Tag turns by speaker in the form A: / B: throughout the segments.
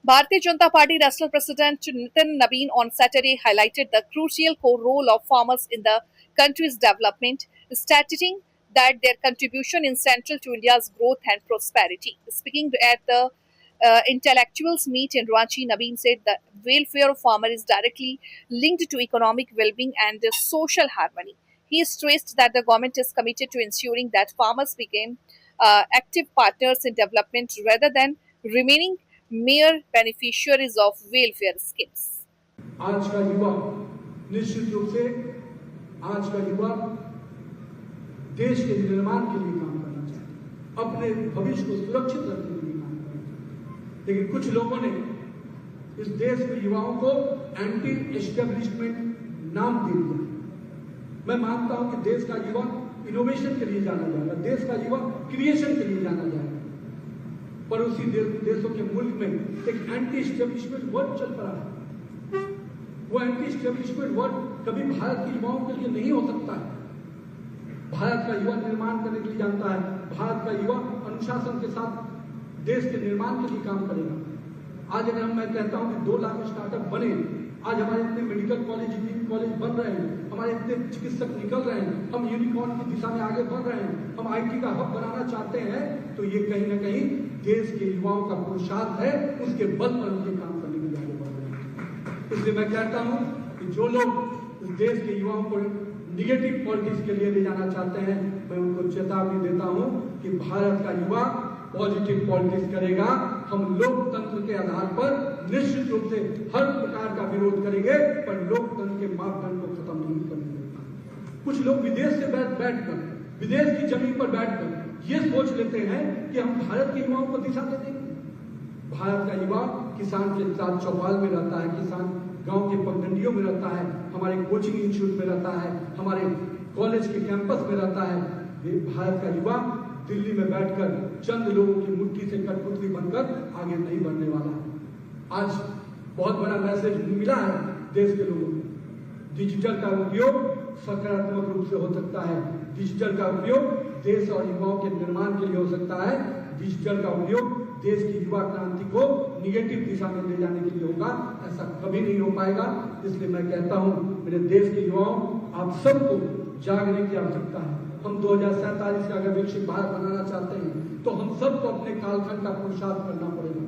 A: Bharatiya Janata Party National President Nitin Nabin on Saturday highlighted the crucial core role of farmers in the country's development, stating that their contribution is central to India's growth and prosperity. Speaking at the intellectuals meet in Ranchi, Nabin said the welfare of farmers is directly linked to economic well-being and social harmony. He stressed that the government is committed to ensuring that farmers become active partners in development rather than remaining mere beneficiaries of welfare schemes.
B: आज का युवा निश्चित रूप से आज का युवा देश के निर्माण के लिए काम करना चाहता है, अपने भविष्य को सुरक्षित रखने के लिए काम करना चाहता है। लेकिन कुछ लोगों ने इस देश के युवाओं को एंटी एस्टेब्लिशमेंट नाम दे दिया। मैं मानता हूं कि देश का युवा इनोवेशन के लिए जाना जाएगा, देश का युवा क्रिएशन के लिए जाना जाएगा, पर उसी देशों के मुल्क में एक एंटी एस्टेब्लिशमेंट वर्ड चल पड़ा है। वो एंटी एस्टेब्लिशमेंट वर्ड कभी भारत के युवाओं के लिए नहीं हो सकता है। भारत का युवा निर्माण करने के लिए जानता है, भारत का युवा अनुशासन के साथ देश के निर्माण के लिए काम करेगा। आज अगर मैं कहता हूं कि 2 लाख स्टार्टअप बने, आज हमारे इतने मेडिकल कॉलेज, इंजीनियरिंग कॉलेज बन रहे हैं, हमारे इतने चिकित्सक निकल रहे हैं, हम यूनिकॉर्न की दिशा में आगे बढ़ रहे हैं, हम आईटी का हब बनाना चाहते हैं, तो ये कहीं ना कहीं देश के युवाओं का पुरुषार्थ है, उसके बल पर उनके काम करने के लिए आगे बढ़ रहे हैं। इसलिए मैं कहता हूं कि जो लोग इस देश के युवाओं को निगेटिव पॉलिटिक्स के लिए ले जाना चाहते हैं, मैं उनको चेतावनी देता हूं कि भारत का युवा पॉजिटिव पॉलिटिक्स करेगा। हम लोकतंत्र के आधार पर निश्चित रूप से हर प्रकार का विरोध करेंगे, पर लोकतंत्र के मापदंड को खत्म नहीं करेंगे। कुछ लोग विदेश से बैठकर विदेश की जमीन पर बैठकर ये सोच लेते हैं कि हम भारत के युवाओं को दिशा दे देंगे। भारत का युवा किसान के साथ चौपाल में रहता है, किसान गांव के पगडंडियों में रहता है, हमारे कोचिंग इंस्टीट्यूट में रहता है, हमारे कॉलेज के कैंपस में रहता है। भारत का युवा दिल्ली में बैठकर चंद लोगों की मुट्ठी से कठपुतली बनकर आगे नहीं बढ़ने वाला। आज बहुत बड़ा मैसेज मिला है देश के लोगों को। डिजिटल का उपयोग सकारात्मक रूप से हो सकता है, डिजिटल का उपयोग देश और युवाओं के निर्माण के लिए हो सकता है, डिजिटल का उपयोग देश की युवा क्रांति को निगेटिव दिशा में ले जाने के लिए होगा। ऐसा कभी नहीं हो पाएगा। इसलिए मैं कहता हूं, मेरे देश के युवाओं, आप सबको जागने की आवश्यकता है। हम 2047 का अगर विकसित भारत बनाना चाहते हैं, तो हम सबको अपने कालखंड का पुरुषार्थ करना पड़ेगा।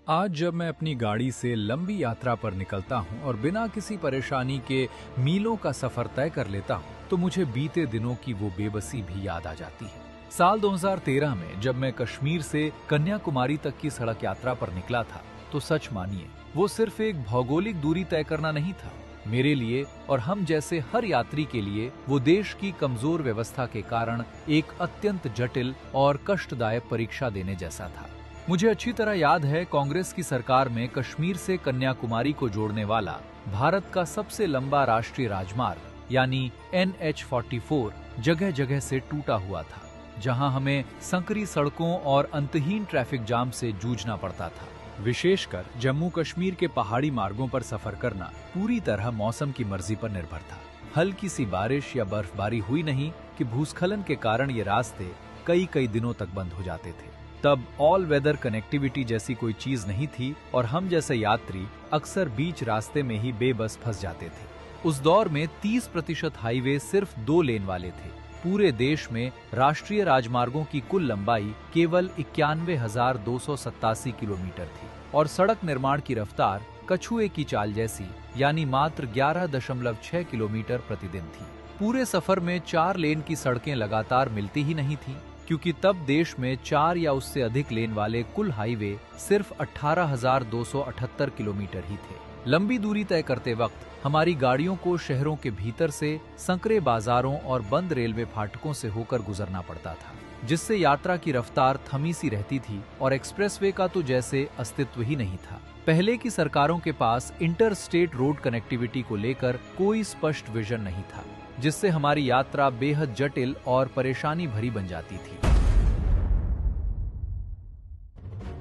C: आज जब मैं अपनी गाड़ी से लंबी यात्रा पर निकलता हूं और बिना किसी परेशानी के मीलों का सफर तय कर लेता हूं, तो मुझे बीते दिनों की वो बेबसी भी याद आ जाती है। साल 2013 में जब मैं कश्मीर से कन्याकुमारी तक की सड़क यात्रा पर निकला था, तो सच मानिए वो सिर्फ एक भौगोलिक दूरी तय करना नहीं था। मेरे लिए और हम जैसे हर यात्री के लिए वो देश की कमजोर व्यवस्था के कारण एक अत्यंत जटिल और कष्टदायक परीक्षा देने जैसा था। मुझे अच्छी तरह याद है, कांग्रेस की सरकार में कश्मीर से कन्याकुमारी को जोड़ने वाला भारत का सबसे लंबा राष्ट्रीय राजमार्ग यानी NH-44 जगह जगह से टूटा हुआ था, जहां हमें संकरी सड़कों और अंतहीन ट्रैफिक जाम से जूझना पड़ता था। विशेषकर जम्मू कश्मीर के पहाड़ी मार्गों पर सफर करना पूरी तरह मौसम की मर्जी पर निर्भर था। हल्की सी बारिश या बर्फबारी हुई नहीं कि भूस्खलन के कारण ये रास्ते कई दिनों तक बंद हो जाते थे। तब ऑल वेदर कनेक्टिविटी जैसी कोई चीज नहीं थी और हम जैसे यात्री अक्सर बीच रास्ते में ही बेबस फंस जाते थे। उस दौर में 30% हाईवे सिर्फ 2 लेन वाले थे। पूरे देश में राष्ट्रीय राजमार्गों की कुल लंबाई केवल 91,287 किलोमीटर थी और सड़क निर्माण की रफ्तार कछुए की चाल जैसी यानी मात्र 11.6 किलोमीटर प्रतिदिन थी। पूरे सफर में 4 लेन की सड़कें लगातार मिलती ही नहीं थी, क्योंकि तब देश में 4 या उससे अधिक लेन वाले कुल हाईवे सिर्फ 18,278 किलोमीटर ही थे। लंबी दूरी तय करते वक्त हमारी गाड़ियों को शहरों के भीतर से संकरे बाजारों और बंद रेलवे फाटकों से होकर गुजरना पड़ता था, जिससे यात्रा की रफ्तार थमी सी रहती थी और एक्सप्रेसवे का तो जैसे अस्तित्व ही नहीं था। पहले की सरकारों के पास इंटर स्टेट रोड कनेक्टिविटी को लेकर कोई स्पष्ट विजन नहीं था, जिससे हमारी यात्रा बेहद जटिल और परेशानी भरी बन जाती थी।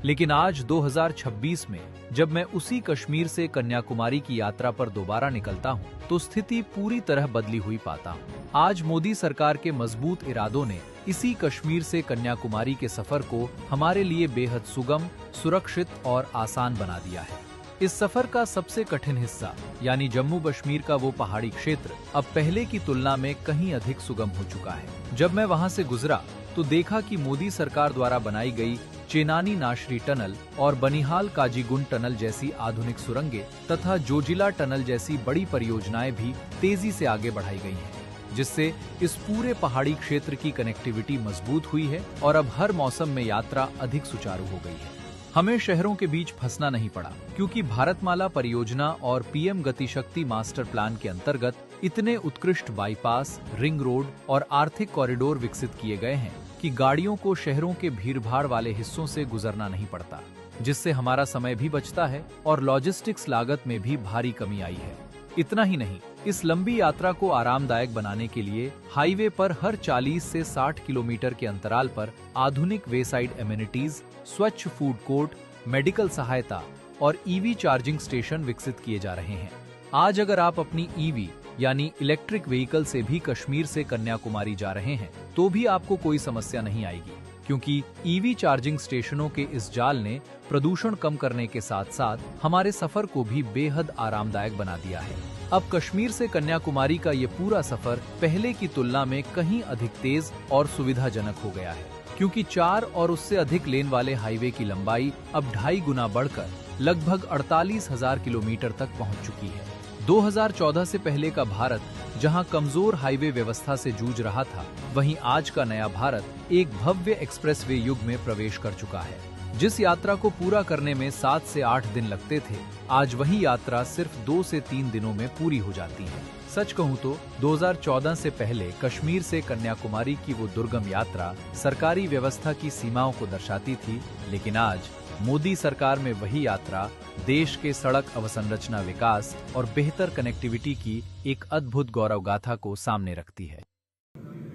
C: लेकिन आज 2026 में जब मैं उसी कश्मीर से कन्याकुमारी की यात्रा पर दोबारा निकलता हूं, तो स्थिति पूरी तरह बदली हुई पाता हूं। आज मोदी सरकार के मजबूत इरादों ने इसी कश्मीर से कन्याकुमारी के सफर को हमारे लिए बेहद सुगम, सुरक्षित और आसान बना दिया है। इस सफर का सबसे कठिन हिस्सा यानी जम्मू कश्मीर का वो पहाड़ी क्षेत्र अब पहले की तुलना में कहीं अधिक सुगम हो चुका है। जब मैं वहां से गुजरा तो देखा कि मोदी सरकार द्वारा बनाई गई चेनानी नाशरी टनल और बनिहाल काजीगुंड टनल जैसी आधुनिक सुरंगें तथा जोजिला टनल जैसी बड़ी परियोजनाएं भी तेजी से आगे बढ़ाई गई हैं, जिससे इस पूरे पहाड़ी क्षेत्र की कनेक्टिविटी मजबूत हुई है और अब हर मौसम में यात्रा अधिक सुचारू हो गई है। हमें शहरों के बीच फंसना नहीं पड़ा, क्योंकि भारतमाला परियोजना और पीएम गतिशक्ति मास्टर प्लान के अंतर्गत इतने उत्कृष्ट बाईपास, रिंग रोड और आर्थिक कॉरिडोर विकसित किए गए हैं कि गाड़ियों को शहरों के भीड़भाड़ वाले हिस्सों से गुजरना नहीं पड़ता, जिससे हमारा समय भी बचता है और लॉजिस्टिक्स लागत में भी भारी कमी आई है। इतना ही नहीं, इस लंबी यात्रा को आरामदायक बनाने के लिए हाईवे पर हर 40 से 60 किलोमीटर के अंतराल पर आधुनिक वेसाइड एमिनिटीज, स्वच्छ फूड कोर्ट, मेडिकल सहायता और ईवी चार्जिंग स्टेशन विकसित किए जा रहे हैं। आज अगर आप अपनी ईवी यानी इलेक्ट्रिक व्हीकल से भी कश्मीर से कन्याकुमारी जा रहे हैं तो भी आपको कोई समस्या नहीं आएगी, क्योंकि ईवी चार्जिंग स्टेशनों के इस जाल ने प्रदूषण कम करने के साथ साथ हमारे सफर को भी बेहद आरामदायक बना दिया है। अब कश्मीर से कन्याकुमारी का ये पूरा सफर पहले की तुलना में कहीं अधिक तेज और सुविधाजनक हो गया है, क्योंकि 4 और उससे अधिक लेन वाले हाईवे की लंबाई अब 2.5 गुना बढ़कर लगभग 48,000 किलोमीटर तक पहुंच चुकी है। 2014 से पहले का भारत जहां कमजोर हाईवे व्यवस्था से जूझ रहा था, वहीं आज का नया भारत एक भव्य एक्सप्रेसवे युग में प्रवेश कर चुका है। जिस यात्रा को पूरा करने में 7 से 8 दिन लगते थे, आज वही यात्रा सिर्फ 2 से 3 दिनों में पूरी हो जाती है। सच कहूं तो 2014 से पहले कश्मीर से कन्याकुमारी की वो दुर्गम यात्रा सरकारी व्यवस्था की सीमाओं को दर्शाती थी, लेकिन आज मोदी सरकार में वही यात्रा देश के सड़क अवसंरचना विकास और बेहतर कनेक्टिविटी की एक अद्भुत गौरव गाथा को सामने रखती है।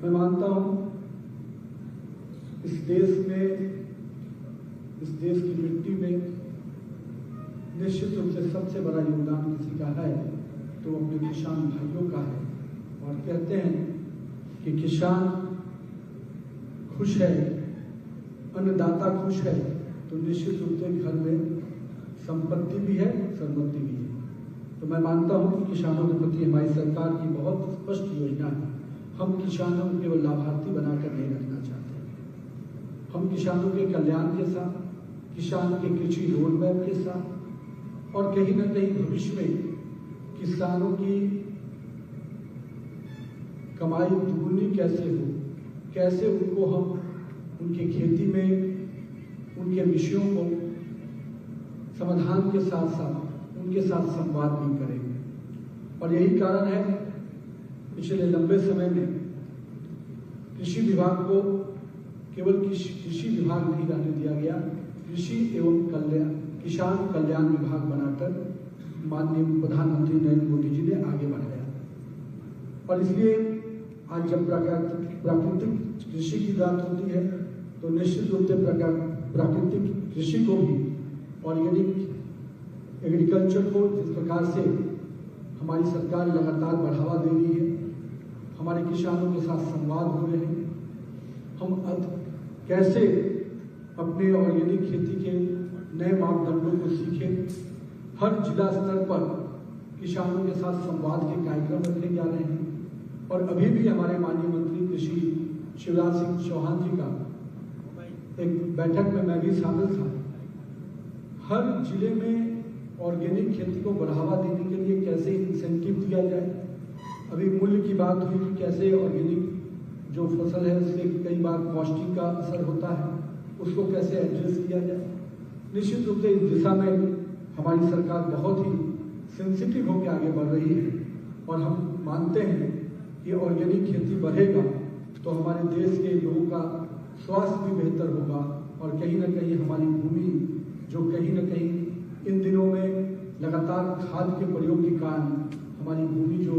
B: मैं मानता हूं इस देश की मिट्टी में निश्चित रूप से सबसे बड़ा योगदान किसी का है तो अपने किसान भाइयों का है। और कहते हैं कि किसान खुश है, अन्नदाता खुश है, तो निश्चित रूप से घर में संपत्ति भी है, सम्पत्ति भी है। तो मैं मानता हूं कि किसानों के प्रति हमारी सरकार की बहुत स्पष्ट योजना है। हम किसानों को केवल लाभार्थी बनाकर नहीं रखना चाहते। हम किसानों के कल्याण के साथ, किसान के कृषि रोड मैप के साथ और कहीं न कहीं भविष्य में किसानों की कमाई दुगुनी कैसे हो, कैसे उनको हम उनकी खेती में उनके विषयों को समाधान के साथ साथ उनके साथ संवाद भी करेंगे। और यही कारण है पिछले लंबे समय में कृषि विभाग को केवल कृषि विभाग नहीं रहने दिया गया, कृषि एवं किसान कल्याण विभाग बनाकर माननीय प्रधानमंत्री नरेंद्र मोदी जी ने आगे बढ़ाया। और इसलिए आज जब प्राकृतिक कृषि की बात होती है तो निश्चित रूप से प्राकृतिक कृषि को भी, ऑर्गेनिक एग्रीकल्चर को जिस प्रकार से हमारी सरकार लगातार बढ़ावा दे रही है, हमारे किसानों के साथ संवाद हो रहे हैं, हम कैसे अपने ऑर्गेनिक खेती के नए मापदंडों को सीखें। हर जिला स्तर पर किसानों के साथ संवाद के कार्यक्रम रखे जा रहे हैं। और अभी भी हमारे माननीय मंत्री कृषि शिवराज सिंह चौहान जी का एक बैठक में मैं भी शामिल था। हर जिले में ऑर्गेनिक खेती को बढ़ावा देने के लिए कैसे इंसेंटिव दिया जाए। अभी मूल्य की बात हुई कि कैसे ऑर्गेनिक जो फसल है उससे कई बार कॉस्टिंग का असर होता है, उसको कैसे एड्रेस किया जाए। निश्चित रूप से इस दिशा में हमारी सरकार बहुत ही सेंसिटिव होकर आगे बढ़ रही है। और हम मानते हैं कि ऑर्गेनिक खेती बढ़ेगा तो हमारे देश के लोगों का स्वास्थ्य भी बेहतर होगा और कहीं ना कहीं हमारी भूमि जो कहीं ना कहीं इन दिनों में लगातार खाद के प्रयोग के कारण हमारी भूमि जो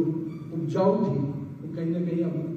B: उपजाऊ थी वो कहीं ना कहीं अब